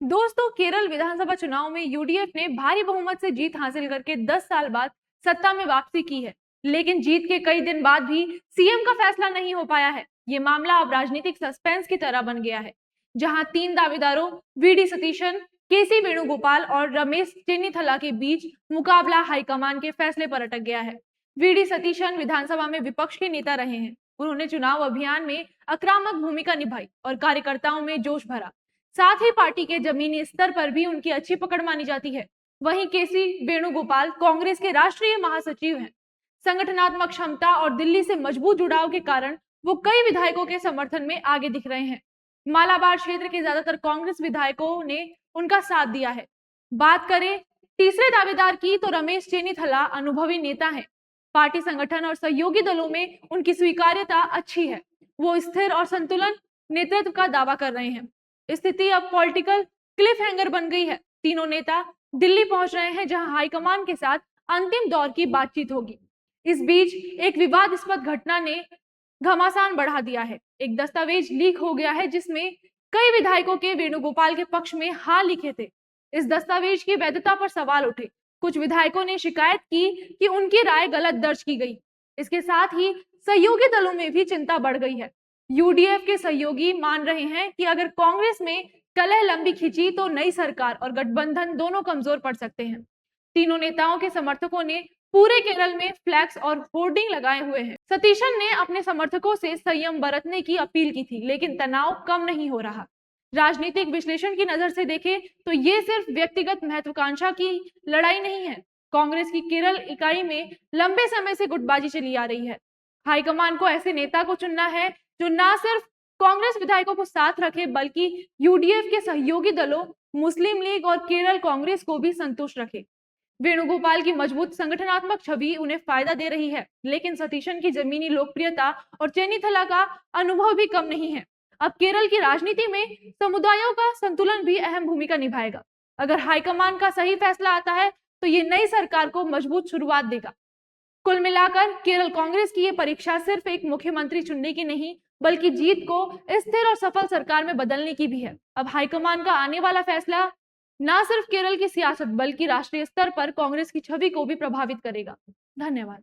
दोस्तों, केरल विधानसभा चुनाव में यूडीएफ ने भारी बहुमत से जीत हासिल करके 10 साल बाद सत्ता में वापसी की है। लेकिन जीत के कई दिन बाद भी सीएम का फैसला नहीं हो पाया है। ये मामला अब राजनीतिक सस्पेंस की तरह बन गया है, जहां 3 दावेदारों वीडी सतीशन, केसी वेणुगोपाल और रमेश चेन्नीथला के बीच मुकाबला हाईकमान के फैसले पर अटक गया है। वीडी सतीशन विधानसभा में विपक्ष के नेता रहे हैं। उन्होंने चुनाव अभियान में आक्रामक भूमिका निभाई और कार्यकर्ताओं में जोश भरा। साथ ही पार्टी के जमीनी स्तर पर भी उनकी अच्छी पकड़ मानी जाती है। वहीं केसी वेणुगोपाल कांग्रेस के राष्ट्रीय महासचिव हैं। संगठनात्मक क्षमता और दिल्ली से मजबूत जुड़ाव के कारण वो कई विधायकों के समर्थन में आगे दिख रहे हैं। मालाबार क्षेत्र के ज्यादातर कांग्रेस विधायकों ने उनका साथ दिया है। बात करें तीसरे दावेदार की, तो रमेश चेन्नीथला अनुभवी नेता हैं। पार्टी संगठन और सहयोगी दलों में उनकी स्वीकार्यता अच्छी है। वो स्थिर और संतुलन नेतृत्व का दावा कर रहे हैं। स्थिति अब पॉलिटिकल क्लिफ हैंगर बन गई है। तीनों नेता दिल्ली पहुंच रहे हैं, जहां हाईकमान के साथ अंतिम दौर की बातचीत होगी। इस बीच एक विवादास्पद घटना ने घमासान बढ़ा दिया है। एक दस्तावेज लीक हो गया है, जिसमें कई विधायकों के वेणुगोपाल के पक्ष में हाँ लिखे थे। इस दस्तावेज की वैधता पर सवाल उठे। कुछ विधायकों ने शिकायत की कि उनकी राय गलत दर्ज की गई। इसके साथ ही सहयोगी दलों में भी चिंता बढ़ गई है। यूडीएफ के सहयोगी मान रहे हैं कि अगर कांग्रेस में कलह लंबी खिंची तो नई सरकार और गठबंधन दोनों कमजोर पड़ सकते हैं। तीनों नेताओं के समर्थकों ने पूरे केरल में फ्लैक्स और होर्डिंग लगाए हुए हैं। सतीशन ने अपने समर्थकों से संयम बरतने की अपील की थी, लेकिन तनाव कम नहीं हो रहा। राजनीतिक विश्लेषण की नजर से देखें तो ये सिर्फ व्यक्तिगत महत्वाकांक्षा की लड़ाई नहीं है। कांग्रेस की केरल इकाई में लंबे समय से गुटबाजी चली आ रही है। हाईकमान को ऐसे नेता को चुनना है जो न सिर्फ कांग्रेस विधायकों को साथ रखे, बल्कि यूडीएफ के सहयोगी दलों, मुस्लिम लीग और केरल कांग्रेस को भी संतुष्ट रखे। वेणुगोपाल की मजबूत संगठनात्मक छवि उन्हें फायदा दे रही है, लेकिन सतीशन की जमीनी लोकप्रियता और चेन्नीथला का अनुभव भी कम नहीं है। अब केरल की राजनीति में समुदायों का संतुलन भी अहम भूमिका निभाएगा। अगर हाईकमान का सही फैसला आता है तो ये नई सरकार को मजबूत शुरुआत देगा। कुल मिलाकर केरल कांग्रेस की ये परीक्षा सिर्फ एक मुख्यमंत्री चुनने की नहीं, बल्कि जीत को स्थिर और सफल सरकार में बदलने की भी है। अब हाईकमान का आने वाला फैसला न सिर्फ केरल की सियासत, बल्कि राष्ट्रीय स्तर पर कांग्रेस की छवि को भी प्रभावित करेगा। धन्यवाद।